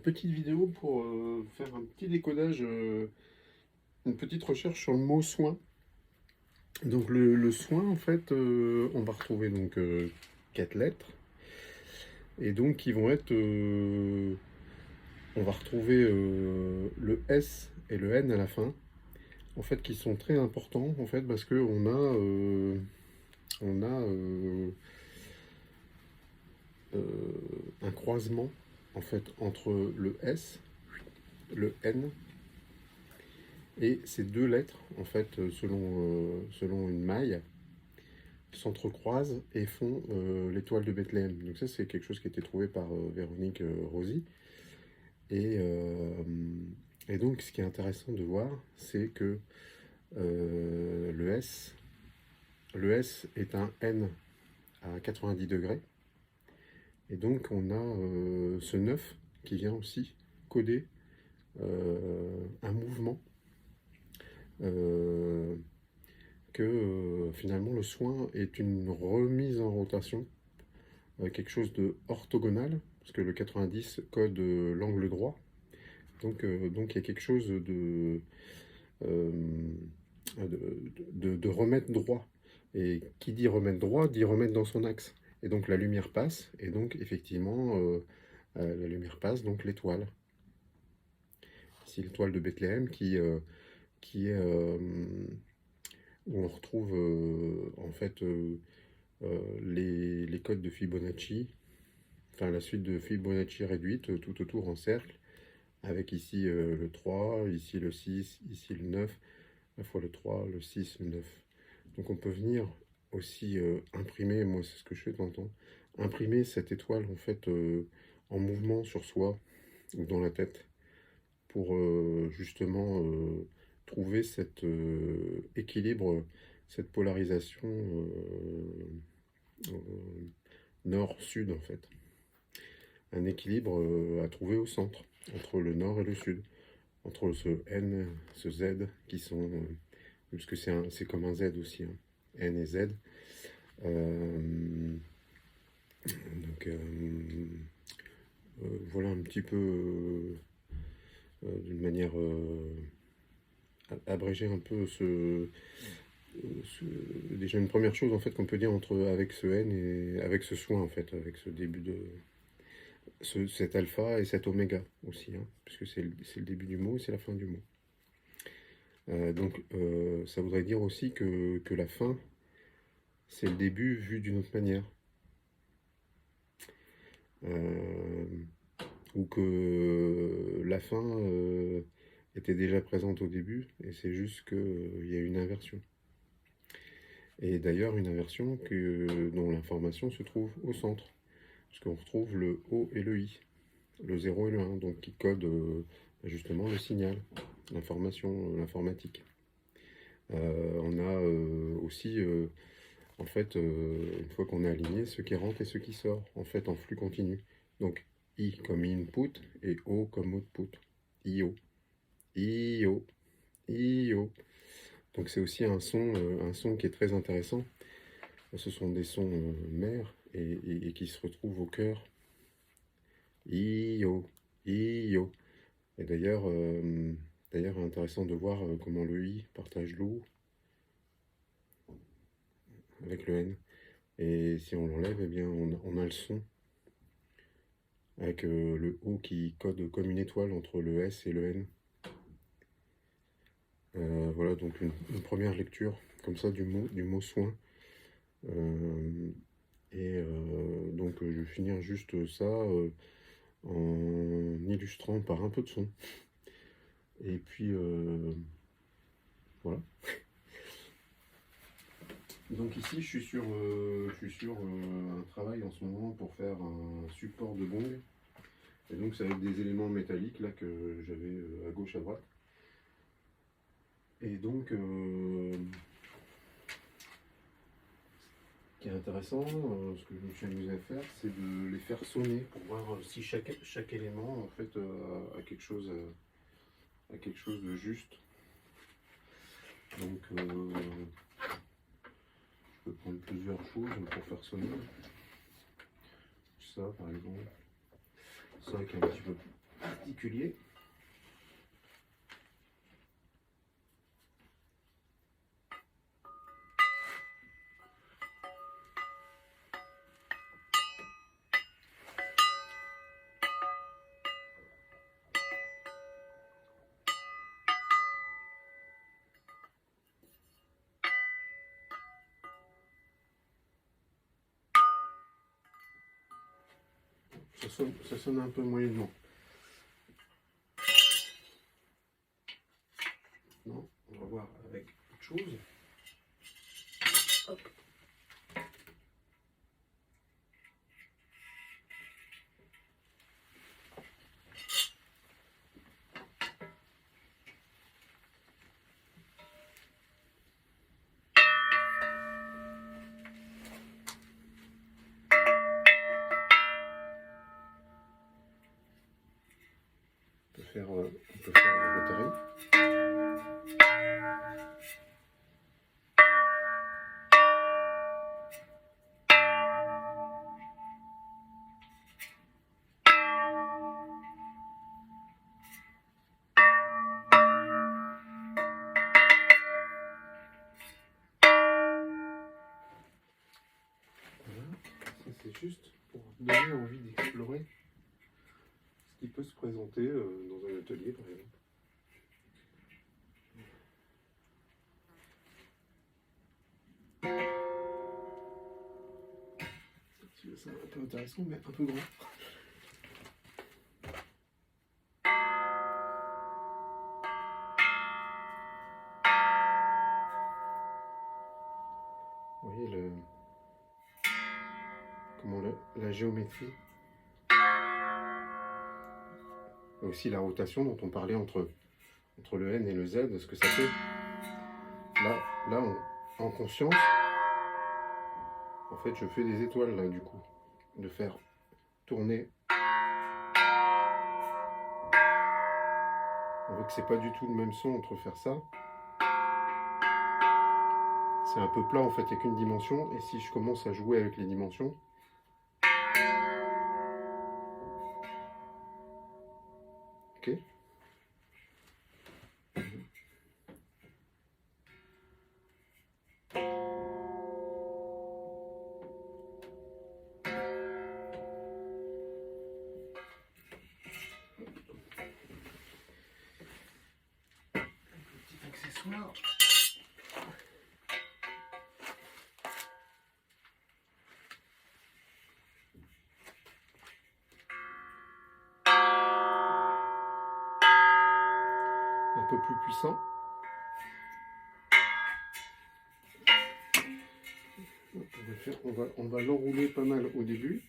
Petite vidéo pour faire un petit décodage, une petite recherche sur le mot soin. Donc le soin, en fait, on va retrouver donc 4 lettres. Et donc qui vont être, on va retrouver le S et le N à la fin, en fait, qui sont très importants, en fait, parce que on a un croisement, en fait, entre le S, le N et ces 2 lettres, en fait, selon une maille, s'entrecroisent et font l'étoile de Bethléem. Donc ça, c'est quelque chose qui a été trouvé par Véronique Rosy. Et, euh, et donc, ce qui est intéressant de voir, c'est que le S est un N à 90 degrés. Et donc, on a ce 9 qui vient aussi coder un mouvement euh, que finalement le soin est une remise en rotation, quelque chose de orthogonal, parce que le 90 code l'angle droit. Donc il y a quelque chose euh, de remettre droit. Et qui dit remettre droit, dit remettre dans son axe. Et donc la lumière passe, et donc effectivement, la lumière passe, donc l'étoile. Ici l'étoile de Bethléem qui est où on retrouve en fait les codes de Fibonacci, enfin la suite de Fibonacci réduite tout autour en cercle, avec ici le 3, ici le 6, ici le 9, la fois le 3, le 6, le 9. Donc on peut venir aussi imprimer, moi c'est ce que je fais de temps en temps, imprimer cette étoile en fait en mouvement sur soi ou dans la tête pour justement trouver cet équilibre, cette polarisation nord-sud en fait. Un équilibre à trouver au centre, entre le nord et le sud, entre ce N, ce Z, qui sont, parce que c'est comme un Z aussi, hein, N et Z. Euh, donc voilà un petit peu, d'une manière abrégée un peu déjà une première chose en fait qu'on peut dire avec ce N et avec ce soin en fait, avec ce début de cet alpha et cet oméga aussi, hein, puisque c'est le début du mot et c'est la fin du mot. Donc ça voudrait dire aussi que la fin, c'est le début vu d'une autre manière. Euh, ou que la fin était déjà présente au début, et c'est juste qu'il y a une inversion. Et d'ailleurs, une inversion dont l'information se trouve au centre, parce qu'on retrouve le O et le I, le 0 et le 1, donc qui codent justement le signal, l'information, l'informatique. On a aussi, en fait, une fois qu'on est aligné, ce qui rentre et ce qui sort, en fait, en flux continu. Donc, I comme input et O comme output. IO, IO, IO. Donc, c'est aussi un son qui est très intéressant. Ce sont des sons mères et qui se retrouvent au cœur. IO, IO. Et d'ailleurs, intéressant de voir comment le I partage l'O avec le N. Et si on l'enlève, eh bien, on a le son avec le O qui code comme une étoile entre le S et le N. Voilà donc une première lecture comme ça du mot soin. Donc je vais finir juste ça en illustrant par un peu de son. Et puis voilà. Donc ici je suis sur un travail en ce moment pour faire un support de bong. Et donc c'est avec des éléments métalliques là que j'avais à gauche à droite. Et donc ce qui est intéressant, ce que je me suis amusé à faire, c'est de les faire sonner pour voir si chaque élément en fait a quelque chose de juste. Donc je peux prendre plusieurs choses pour faire sonner. Ça par exemple, ça qui est un petit peu particulier. Ça sonne un peu moyennement. Non, on va voir avec autre chose. Hop. On peut faire le Rotary. Voilà, ça c'est juste pour donner envie d'explorer ce qui peut se présenter dans un atelier par exemple. C'est un peu intéressant mais un peu grand. Vous voyez comment la géométrie et aussi la rotation dont on parlait entre le N et le Z, ce que ça fait. Là en conscience, en fait je fais des étoiles là du coup, de faire tourner. On voit que c'est pas du tout le même son entre faire ça. C'est un peu plat en fait, il n'y a qu'une dimension, et si je commence à jouer avec les dimensions, ok. Petit accessoire. Un peu plus puissant. On va l'enrouler pas mal au début.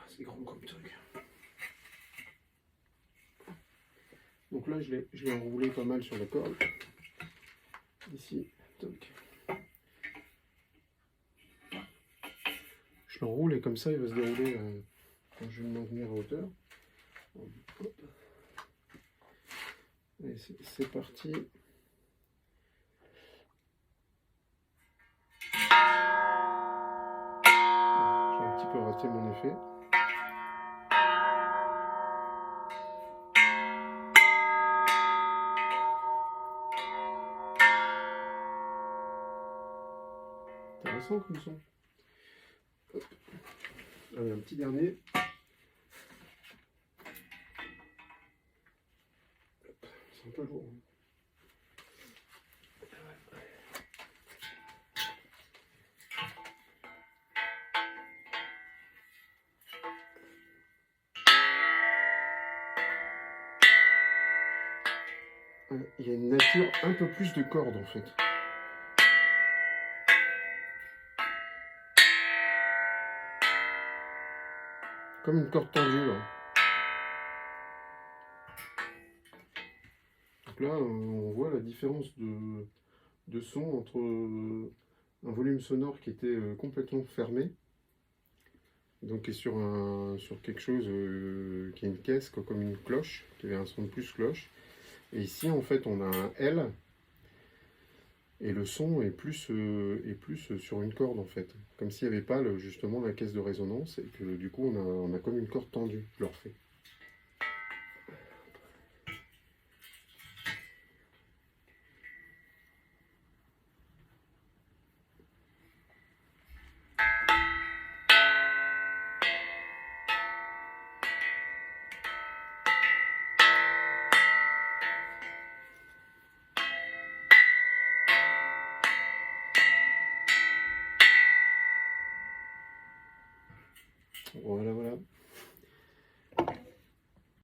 C'est grand comme truc. Donc là, je l'ai enroulé pas mal sur la corde. Ici, toc. Je l'enroule et comme ça, il va se dérouler quand je vais le maintenir à hauteur. Hop. Allez, c'est parti. J'ai un petit peu raté mon effet. Intéressant comme son. Hop. Allez, un petit dernier. C'est un peu lourd. Il y a une nature un peu plus de cordes en fait. Comme une corde tendue là. Donc là, on voit la différence de son entre un volume sonore qui était complètement fermé, donc qui est sur quelque chose qui est une caisse, comme une cloche, qui avait un son de plus cloche. Et ici, en fait, on a un L, et le son est plus sur une corde, en fait. Comme s'il n'y avait pas justement la caisse de résonance, et que du coup, on a comme une corde tendue, l'Orphée. Voilà, voilà.